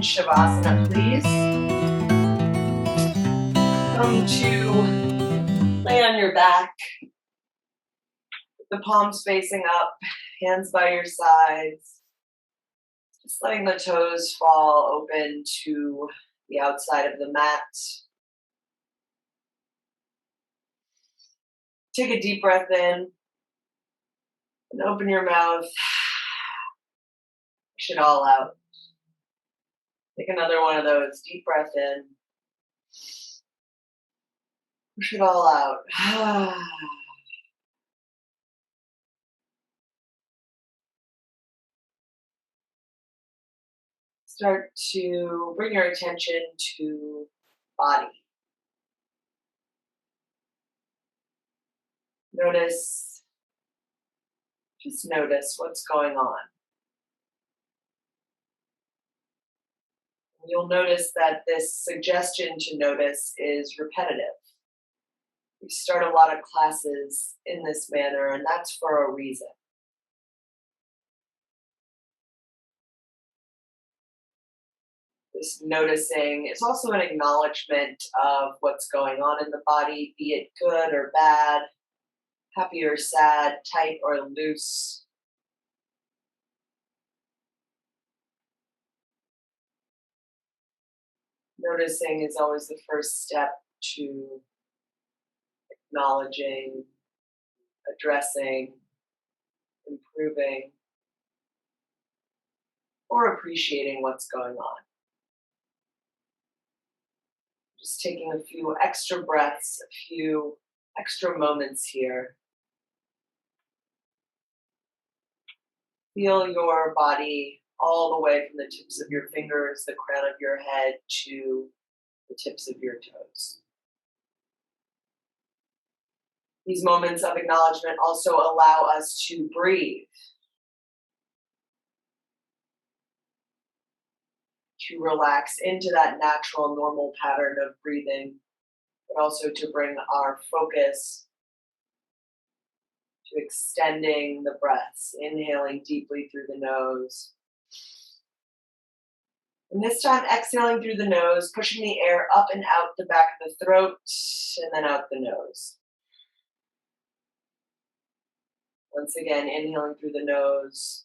Shavasana, please. Come to lay on your back, with the palms facing up, hands by your sides. Just letting the toes fall open to the outside of the mat. Take a deep breath in and open your mouth. Push it all out. Take another one of those. Deep breath in. Push it all out. Start to bring your attention to body. Just notice what's going on. You'll notice that this suggestion to notice is repetitive. We start a lot of classes in this manner, and that's for a reason. This noticing is also an acknowledgement of what's going on in the body, be it good or bad, happy or sad, tight or loose. Noticing is always the first step to acknowledging, addressing, improving, or appreciating what's going on. Just taking a few extra breaths, a few extra moments here. Feel your body all the way from the tips of your fingers, the crown of your head, to the tips of your toes. These moments of acknowledgement also allow us to breathe, to relax into that natural, normal pattern of breathing, but also to bring our focus to extending the breaths, inhaling deeply through the nose. And this time, exhaling through the nose, pushing the air up and out the back of the throat, and then out the nose. Once again, inhaling through the nose.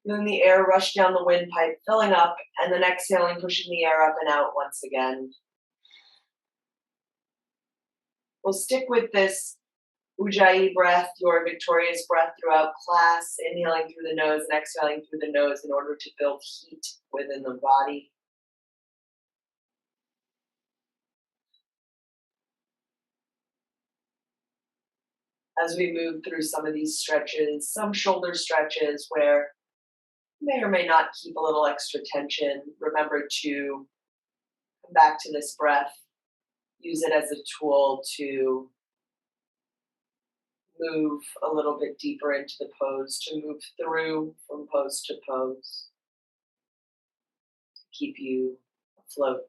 Feeling the air rush down the windpipe, filling up, and then exhaling, pushing the air up and out once again. We'll stick with this Ujjayi breath, your victorious breath throughout class, inhaling through the nose and exhaling through the nose in order to build heat within the body. As we move through some of these stretches, some shoulder stretches where you may or may not keep a little extra tension, remember to come back to this breath, use it as a tool to move a little bit deeper into the pose, to move through from pose to pose, to keep you afloat.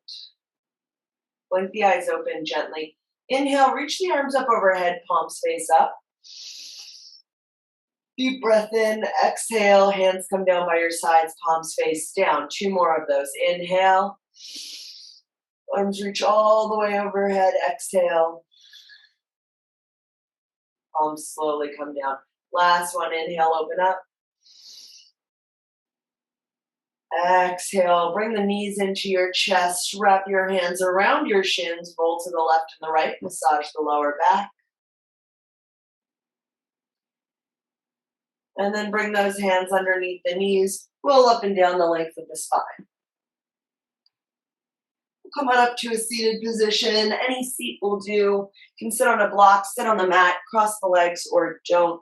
Blink the eyes open gently. Inhale, reach the arms up overhead, palms face up. Deep breath in, exhale, hands come down by your sides, palms face down. 2 more of those. Inhale, arms reach all the way overhead, exhale. Palms slowly come down. Last one, inhale, open up. Exhale, bring the knees into your chest, wrap your hands around your shins, roll to the left and the right, massage the lower back. And then bring those hands underneath the knees, roll up and down the length of the spine. Come on up to a seated position. Any seat will do. You can sit on a block, sit on the mat, cross the legs, or don't.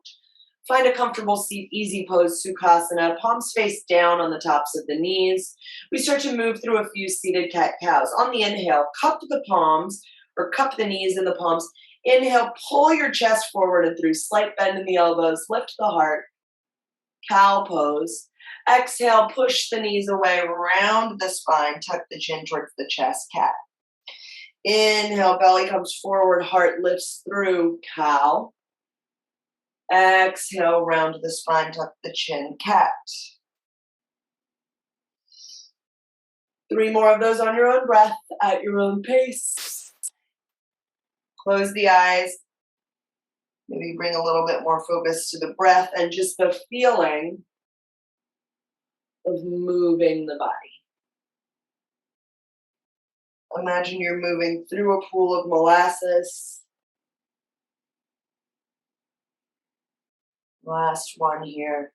Find a comfortable seat, easy pose, Sukhasana. Palms face down on the tops of the knees. We start to move through a few seated cat-cows. On the inhale, cup the palms, or cup the knees in the palms. Inhale, pull your chest forward and through. Slight bend in the elbows, lift the heart. Cow pose. Exhale, push the knees away, round the spine, tuck the chin towards the chest, cat. Inhale, belly comes forward, heart lifts through, cow. Exhale, round the spine, tuck the chin, cat. 3 more of those on your own breath, at your own pace. Close the eyes. Maybe bring a little bit more focus to the breath and just the feeling of moving the body. Imagine you're moving through a pool of molasses. Last one here.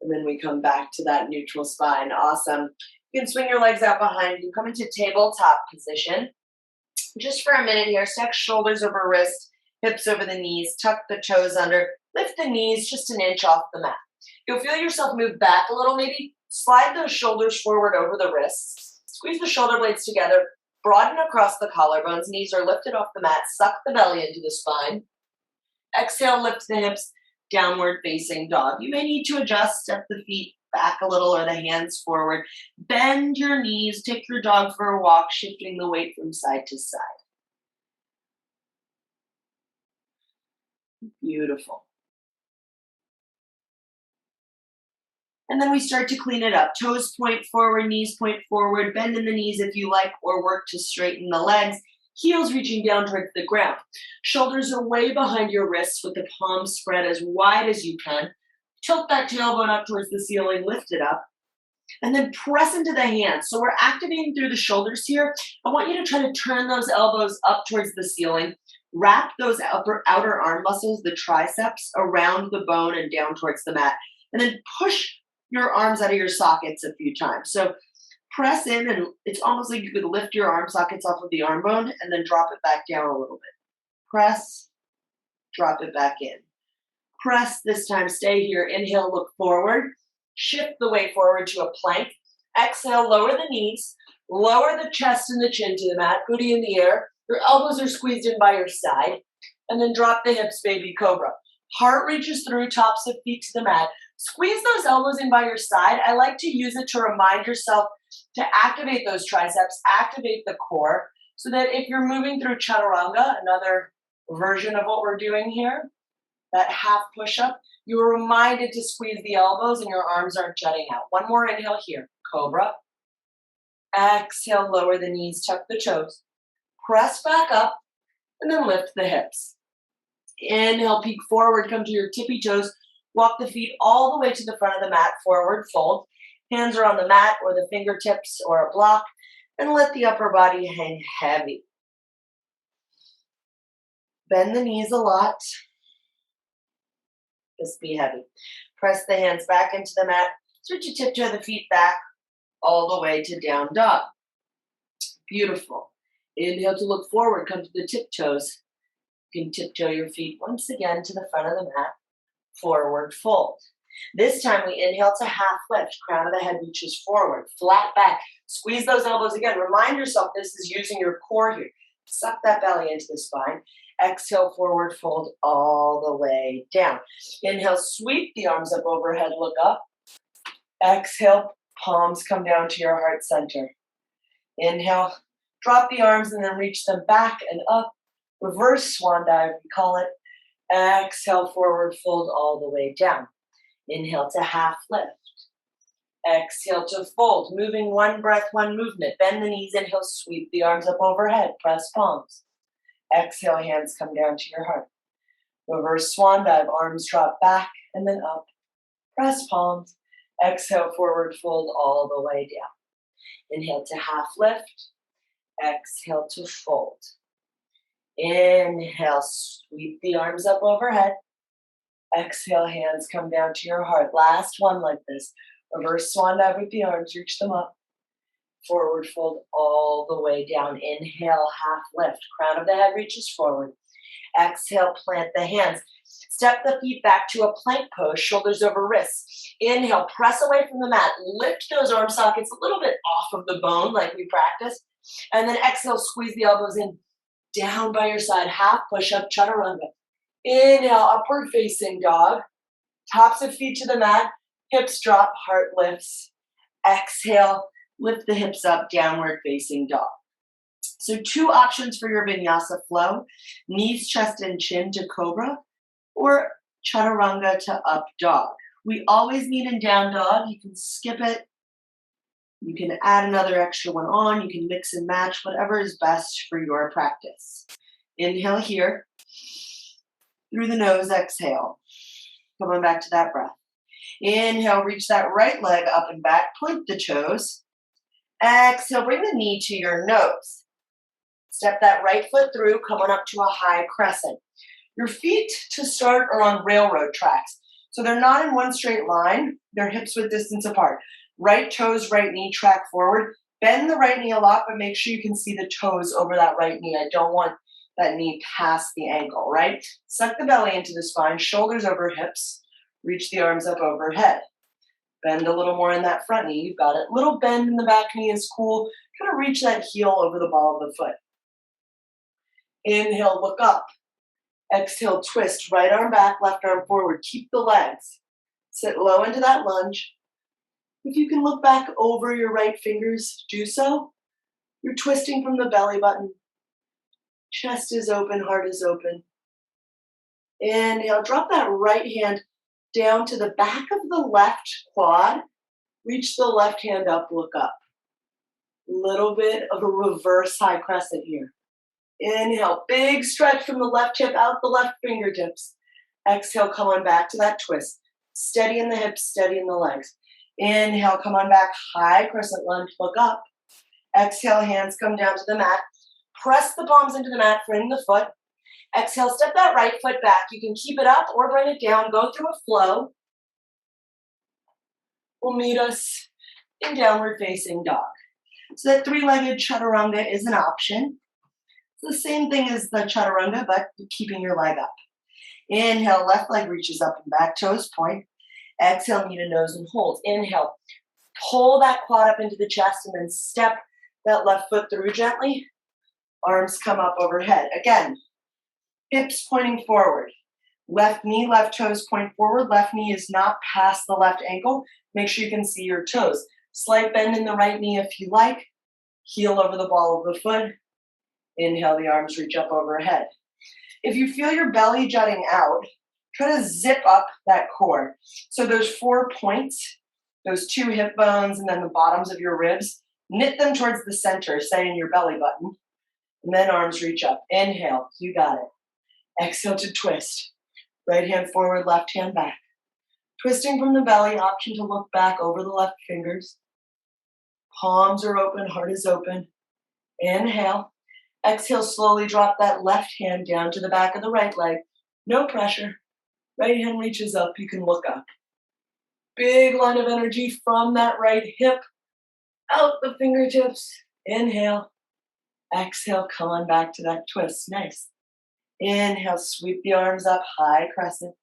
And then we come back to that neutral spine. Awesome. You can swing your legs out behind you. Come into tabletop position. Just for a minute here, stack shoulders over wrist, hips over the knees, tuck the toes under, lift the knees just an inch off the mat. You'll feel yourself move back a little, maybe slide those shoulders forward over the wrists, squeeze the shoulder blades together, broaden across the collarbones, knees are lifted off the mat, suck the belly into the spine. Exhale, lift the hips, downward facing dog. You may need to adjust, step the feet back a little or the hands forward. Bend your knees, take your dog for a walk, shifting the weight from side to side. Beautiful. And then we start to clean it up. Toes point forward, knees point forward, bend in the knees if you like, or work to straighten the legs. Heels reaching down towards the ground. Shoulders are way behind your wrists with the palms spread as wide as you can. Tilt that tailbone up towards the ceiling, lift it up, and then press into the hands. So we're activating through the shoulders here. I want you to try to turn those elbows up towards the ceiling. Wrap those outer arm muscles, the triceps, around the bone and down towards the mat. And then push your arms out of your sockets a few times. So press in, and it's almost like you could lift your arm sockets off of the arm bone and then drop it back down a little bit. Press, drop it back in. Press this time, stay here. Inhale, look forward. Shift the weight forward to a plank. Exhale, lower the knees. Lower the chest and the chin to the mat. Booty in the air. Your elbows are squeezed in by your side. And then drop the hips, baby cobra. Heart reaches through, tops of feet to the mat. Squeeze those elbows in by your side. I like to use it to remind yourself to activate those triceps, activate the core, so that if you're moving through chaturanga, another version of what we're doing here, that half push-up, you're reminded to squeeze the elbows and your arms aren't jutting out. One more inhale here, cobra. Exhale, lower the knees, tuck the toes. Press back up, and then lift the hips. Inhale, peek forward, come to your tippy toes. Walk the feet all the way to the front of the mat, forward fold. Hands are on the mat or the fingertips or a block, and let the upper body hang heavy. Bend the knees a lot. Just be heavy. Press the hands back into the mat. Start to tiptoe the feet back all the way to down dog. Beautiful. Inhale to look forward. Come to the tiptoes. You can tiptoe your feet once again to the front of the mat. Forward fold. This time we inhale to half lift. Crown of the head reaches forward. Flat back. Squeeze those elbows again. Remind yourself this is using your core here. Suck that belly into the spine. Exhale, forward fold all the way down. Inhale, sweep the arms up overhead, look up. Exhale, palms come down to your heart center. Inhale, drop the arms and then reach them back and up. Reverse swan dive, we call it. Exhale, forward fold all the way down. Inhale to half lift. Exhale to fold. Moving one breath, one movement. Bend the knees, inhale, sweep the arms up overhead. Press palms. Exhale, hands come down to your heart. Reverse swan dive, arms drop back and then up. Press palms. Exhale, forward fold all the way down. Inhale to half lift. Exhale to fold. Inhale, sweep the arms up overhead. Exhale, hands come down to your heart. Last one like this. Reverse swan dive with the arms, reach them up. Forward fold all the way down. Inhale, half lift. Crown of the head reaches forward. Exhale, plant the hands. Step the feet back to a plank pose, shoulders over wrists. Inhale, press away from the mat. Lift those arm sockets a little bit off of the bone like we practiced. And then exhale, squeeze the elbows in. Down by your side, half push-up, chaturanga. Inhale, upward facing dog. Tops of feet to the mat. Hips drop, heart lifts. Exhale, lift the hips up, downward facing dog. So 2 options for your vinyasa flow. Knees, chest, and chin to cobra, or chaturanga to up dog. We always need in down dog. You can skip it. You can add another extra one on. You can mix and match, whatever is best for your practice. Inhale here. Through the nose, exhale. Coming back to that breath. Inhale, reach that right leg up and back. Point the toes. Exhale, bring the knee to your nose. Step that right foot through, coming up to a high crescent. Your feet to start are on railroad tracks. So they're not in one straight line. They're hips width distance apart. Right toes, right knee, track forward. Bend the right knee a lot, but make sure you can see the toes over that right knee. I don't want that knee past the ankle, right? Suck the belly into the spine, shoulders over hips. Reach the arms up overhead. Bend a little more in that front knee. You've got it. Little bend in the back knee is cool. Kind of reach that heel over the ball of the foot. Inhale, look up. Exhale, twist. Right arm back, left arm forward. Keep the legs. Sit low into that lunge. If you can look back over your right fingers, do so. You're twisting from the belly button. Chest is open, heart is open. Inhale, drop that right hand down to the back of the left quad. Reach the left hand up, look up. Little bit of a reverse high crescent here. Inhale, big stretch from the left hip out the left fingertips. Exhale, come on back to that twist. Steady in the hips, steady in the legs. Inhale, come on back, high crescent lunge, look up. Exhale, hands come down to the mat. Press the palms into the mat, frame the foot. Exhale, step that right foot back. You can keep it up or bring it down. Go through a flow. Will meet us in downward facing dog. So that three-legged chaturanga is an option. It's the same thing as the chaturanga, but keeping your leg up. Inhale, left leg reaches up and back, toes point. Exhale, knee to nose and hold. Inhale, pull that quad up into the chest and then step that left foot through gently. Arms come up overhead. Again, hips pointing forward. Left knee, left toes point forward. Left knee is not past the left ankle. Make sure you can see your toes. Slight bend in the right knee if you like. Heel over the ball of the foot. Inhale, the arms reach up overhead. If you feel your belly jutting out, try to zip up that core. So those 4 points, those 2 hip bones and then the bottoms of your ribs, knit them towards the center, say in your belly button. And then arms reach up. Inhale, you got it. Exhale to twist. Right hand forward, left hand back. Twisting from the belly, option to look back over the left fingers. Palms are open, heart is open. Inhale. Exhale, slowly drop that left hand down to the back of the right leg. No pressure. Right hand reaches up, you can look up. Big line of energy from that right hip. Out the fingertips. Inhale. Exhale, come on back to that twist. Nice. Inhale, sweep the arms up, high crescent.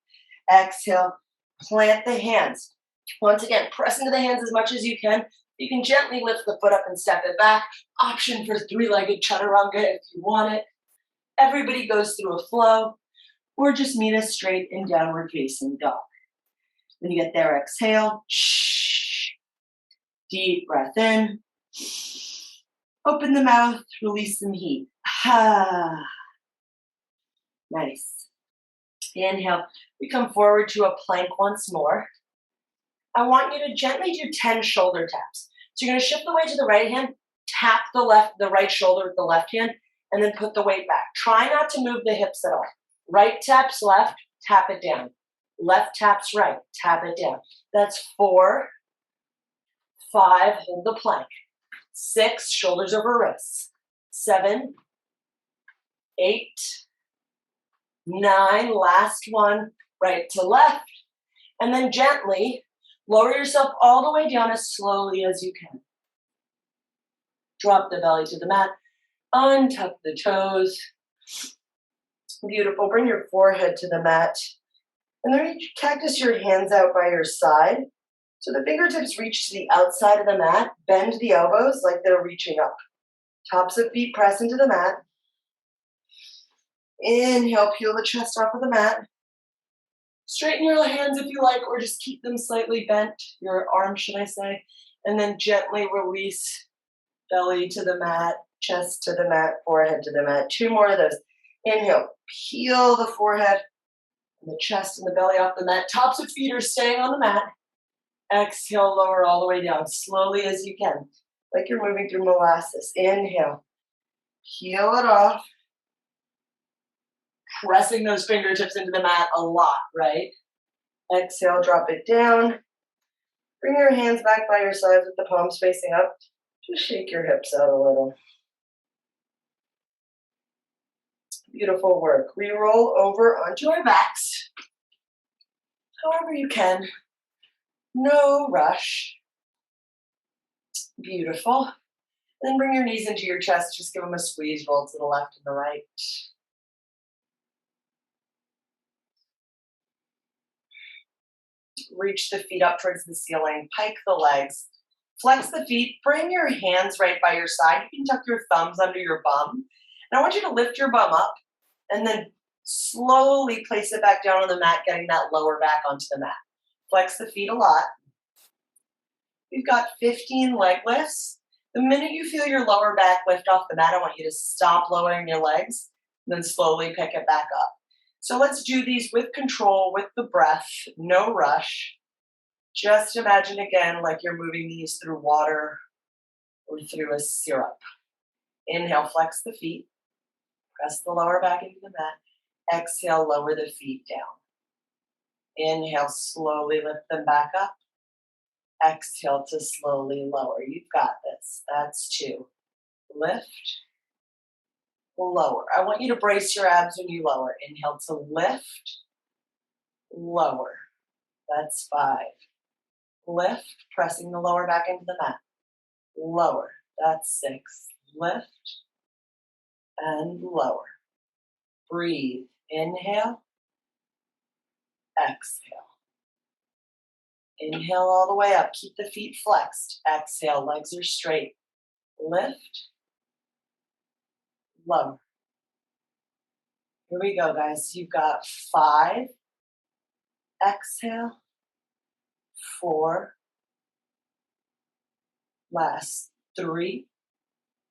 Exhale, plant the hands. Once again, press into the hands as much as you can. You can gently lift the foot up and step it back. Option for three-legged chaturanga if you want it. Everybody goes through a flow, or just meet us straight in downward facing dog. When you get there, exhale. Deep breath in. Open the mouth, release some heat. Nice. Inhale. We come forward to a plank once more. I want you to gently do 10 shoulder taps. So you're going to shift the weight to the right hand, tap the right shoulder with the left hand, and then put the weight back. Try not to move the hips at all. Right taps left, tap it down. Left taps right, tap it down. That's 4, 5, hold the plank. 6, shoulders over wrists. 7, 8, 9, last one, right to left. And then gently lower yourself all the way down as slowly as you can. Drop the belly to the mat. Untuck the toes. Beautiful. Bring your forehead to the mat. And then cactus your hands out by your side. So the fingertips reach to the outside of the mat. Bend the elbows like they're reaching up. Tops of feet press into the mat. Inhale, peel the chest off of the mat. Straighten your hands if you like, or just keep them slightly bent, your arms, should I say, and then gently release belly to the mat, chest to the mat, forehead to the mat. 2 more of those. Inhale, peel the forehead and the chest and the belly off the mat. Tops of feet are staying on the mat. Exhale, lower all the way down, slowly as you can, like you're moving through molasses. Inhale, peel it off, pressing those fingertips into the mat a lot, right? Exhale, drop it down. Bring your hands back by your sides with the palms facing up. Just shake your hips out a little. Beautiful work. We roll over onto our backs, however you can. No rush. Beautiful. Then bring your knees into your chest. Just give them a squeeze. Roll to the left and the right. Reach the feet up towards the ceiling. Pike the legs. Flex the feet. Bring your hands right by your side. You can tuck your thumbs under your bum. And I want you to lift your bum up and then slowly place it back down on the mat, getting that lower back onto the mat. Flex the feet a lot. We've got 15 leg lifts. The minute you feel your lower back lift off the mat, I want you to stop lowering your legs and then slowly pick it back up. So let's do these with control, with the breath, no rush. Just imagine again like you're moving these through water or through a syrup. Inhale, flex the feet. Press the lower back into the mat. Exhale, lower the feet down. Inhale, slowly lift them back up. Exhale to slowly lower. You've got this. That's 2. Lift, lower. I want you to brace your abs when you lower. Inhale to lift, lower. That's 5. Lift, pressing the lower back into the mat. Lower. That's 6. Lift and lower. Breathe. Inhale, exhale. Inhale all the way up. Keep the feet flexed. Exhale, legs are straight. Lift, lower. Here we go, guys. You've got 5. Exhale. 4. Last 3.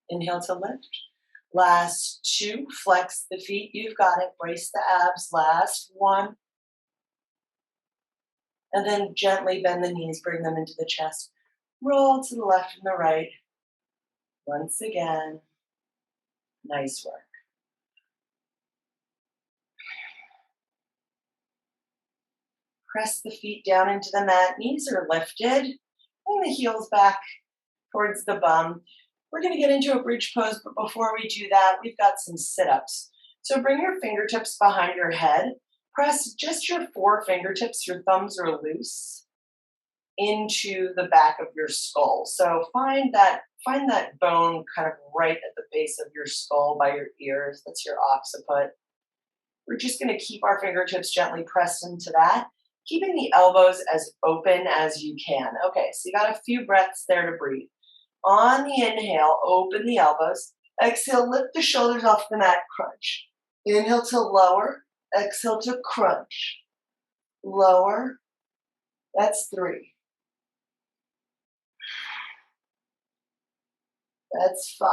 Inhale to lift. Last 2. Flex the feet. You've got it. Brace the abs. Last 1. And then gently bend the knees, bring them into the chest. Roll to the left and the right. Once again. Nice work. Press the feet down into the mat. Knees are lifted. Bring the heels back towards the bum. We're going to get into a bridge pose, but before we do that, we've got some sit-ups. So bring your fingertips behind your head. Press just your 4 fingertips, your thumbs are loose, into the back of your skull. So find that bone kind of right at the base of your skull by your ears. That's your occiput. We're just going to keep our fingertips gently pressed into that, keeping the elbows as open as you can. Okay, so you got a few breaths there to breathe. On the inhale, open the elbows. Exhale, lift the shoulders off the mat, crunch. Inhale to lower. Exhale to crunch. Lower. That's 3. That's 5.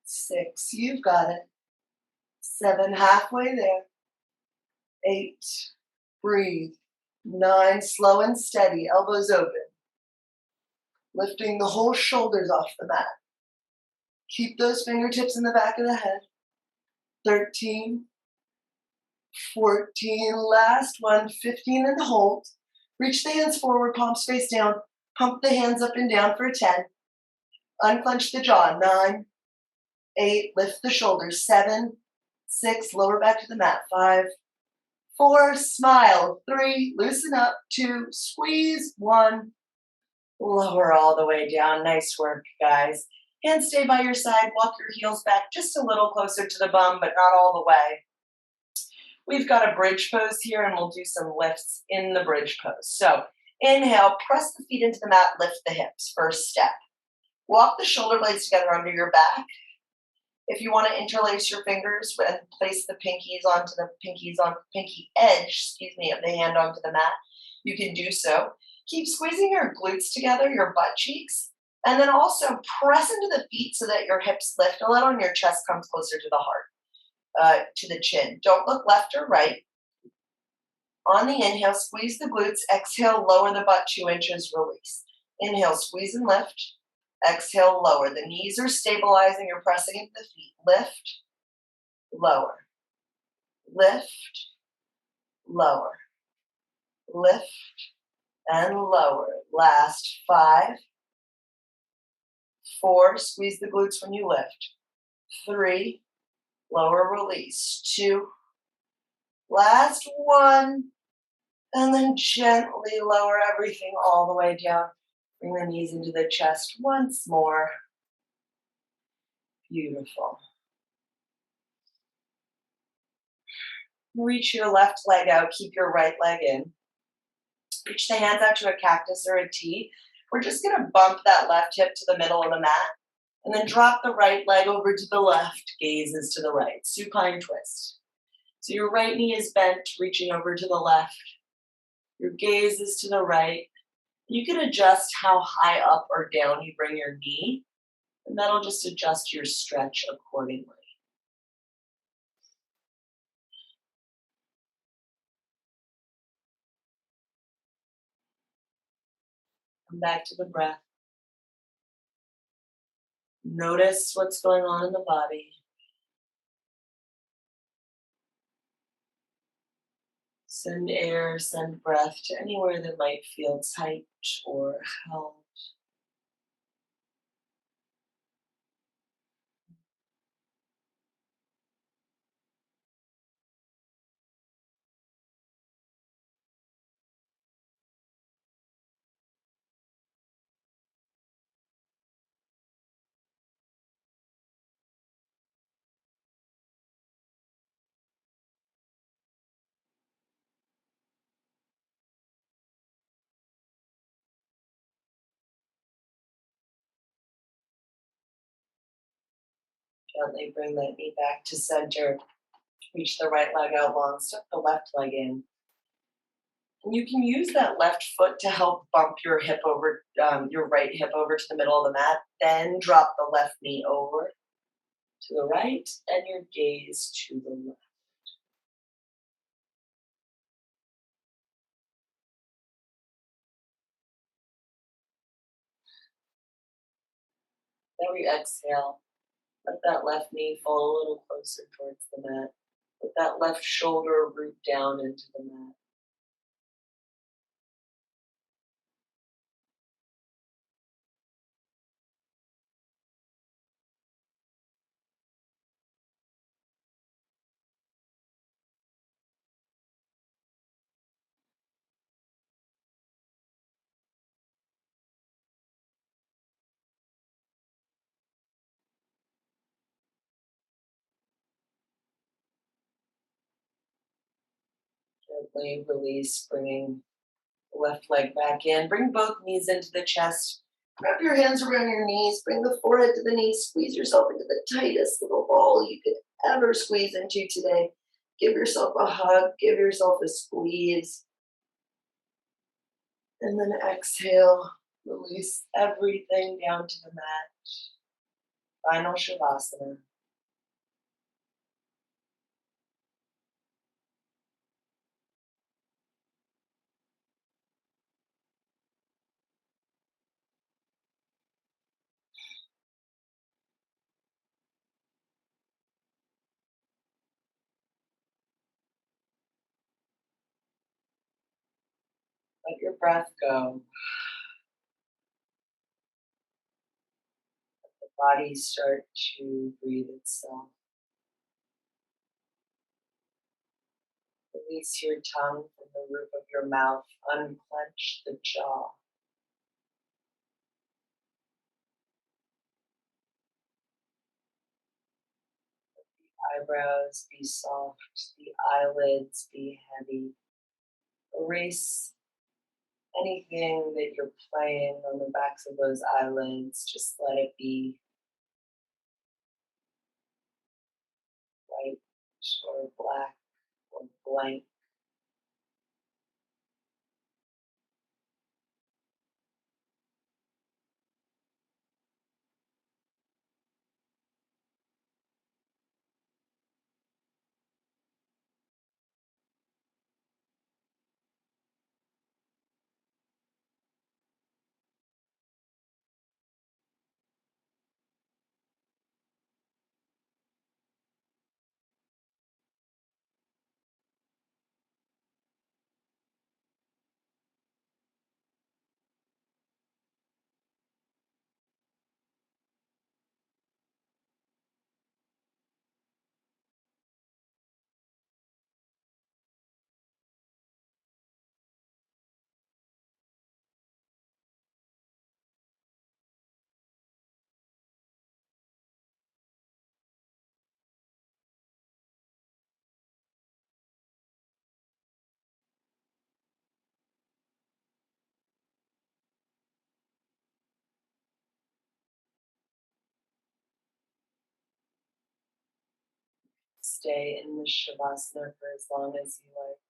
6. You've got it. 7. Halfway there. 8. Breathe. 9. Slow and steady. Elbows open. Lifting the whole shoulders off the mat. Keep those fingertips in the back of the head. 13, 14, last one, 15 and hold. Reach the hands forward, palms face down. Pump the hands up and down for 10. Unclench the jaw, 9, 8, lift the shoulders, 7, 6, lower back to the mat, 5, 4, smile, 3, loosen up, 2, squeeze, 1, lower all the way down. Nice work, guys. Hands stay by your side, walk your heels back just a little closer to the bum, but not all the way. We've got a bridge pose here, and we'll do some lifts in the bridge pose. So inhale, press the feet into the mat, lift the hips, first step. Walk the shoulder blades together under your back. If you want to interlace your fingers and place the pinky edge, of the hand onto the mat, you can do so. Keep squeezing your glutes together, your butt cheeks. And then also press into the feet so that your hips lift a little and your chest comes closer to the heart, to the chin. Don't look left or right. On the inhale, squeeze the glutes. Exhale, lower the butt 2 inches, release. Inhale, squeeze and lift. Exhale, lower. The knees are stabilizing. You're pressing into the feet. Lift, lower. Lift, lower. Lift, and lower. Last 5, 4, squeeze the glutes when you lift. 3, lower, release. 2, last 1, and then gently lower everything all the way down. Bring the knees into the chest once more. Beautiful. Reach your left leg out, keep your right leg in. Reach the hands out to a cactus or a T. We're just gonna bump that left hip to the middle of the mat, and then drop the right leg over to the left, gazes to the right, supine twist. So your right knee is bent, reaching over to the left. Your gaze is to the right. You can adjust how high up or down you bring your knee, and that'll just adjust your stretch accordingly. Come back to the breath. Notice what's going on in the body. Send air, send breath to anywhere that might feel tight or held. Gently bring that knee back to center. Reach the right leg out long, step the left leg in. And you can use that left foot to help bump your hip over, your right hip over to the middle of the mat. Then drop the left knee over to the right and your gaze to the left. Then we exhale. Let that left knee fall a little closer towards the mat. Let that left shoulder root down into the mat. Gently release, bringing the left leg back in. Bring both knees into the chest. Wrap your hands around your knees. Bring the forehead to the knees. Squeeze yourself into the tightest little ball you could ever squeeze into today. Give yourself a hug. Give yourself a squeeze. And then exhale. Release everything down to the mat. Final Shavasana. Let your breath go. The body start to breathe itself. Release your tongue from the roof of your mouth. Unclench the jaw. Eyebrows be soft. The eyelids be heavy. Erase anything that you're playing on the backs of those eyelids. Just let it be white or black or blank. stay in the Shavasana for as long as you like.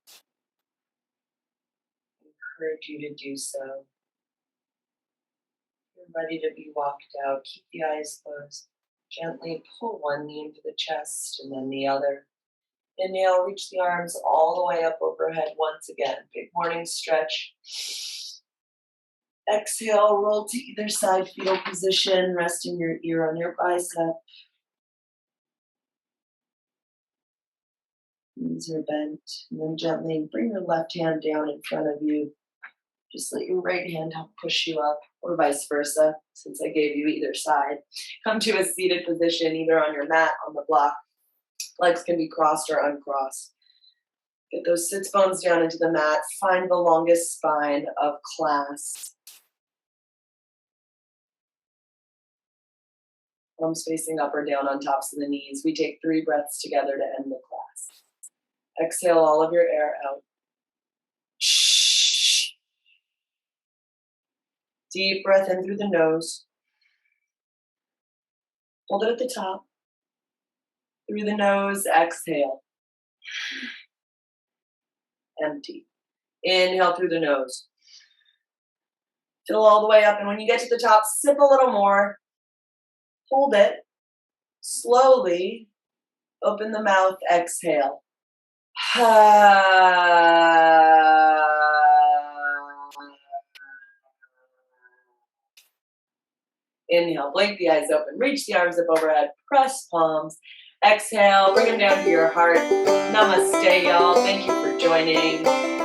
I encourage you to do so. If you're ready to be walked out, keep the eyes closed. Gently pull one knee into the chest and then the other. Inhale, reach the arms all the way up overhead once again. Big morning stretch. Exhale, roll to either side, fetal position, resting your ear on your bicep. Knees are bent, and then gently bring your left hand down in front of you. Just let your right hand help push you up, or vice versa, since I gave you either side. Come to a seated position, either on your mat, on the block. Legs can be crossed or uncrossed. Get those sits bones down into the mat. Find the longest spine of class. Palms facing up or down on tops of the knees. We take 3 breaths together to end the class. Exhale all of your air out. Deep breath in through the nose. Hold it at the top. Through the nose, exhale. Empty. Inhale through the nose. Fill all the way up, and when you get to the top, sip a little more. Hold it. Slowly open the mouth, exhale. Inhale, blink the eyes open, reach the arms up overhead, press palms. Exhale, bring them down to your heart. Namaste, y'all. Thank you for joining.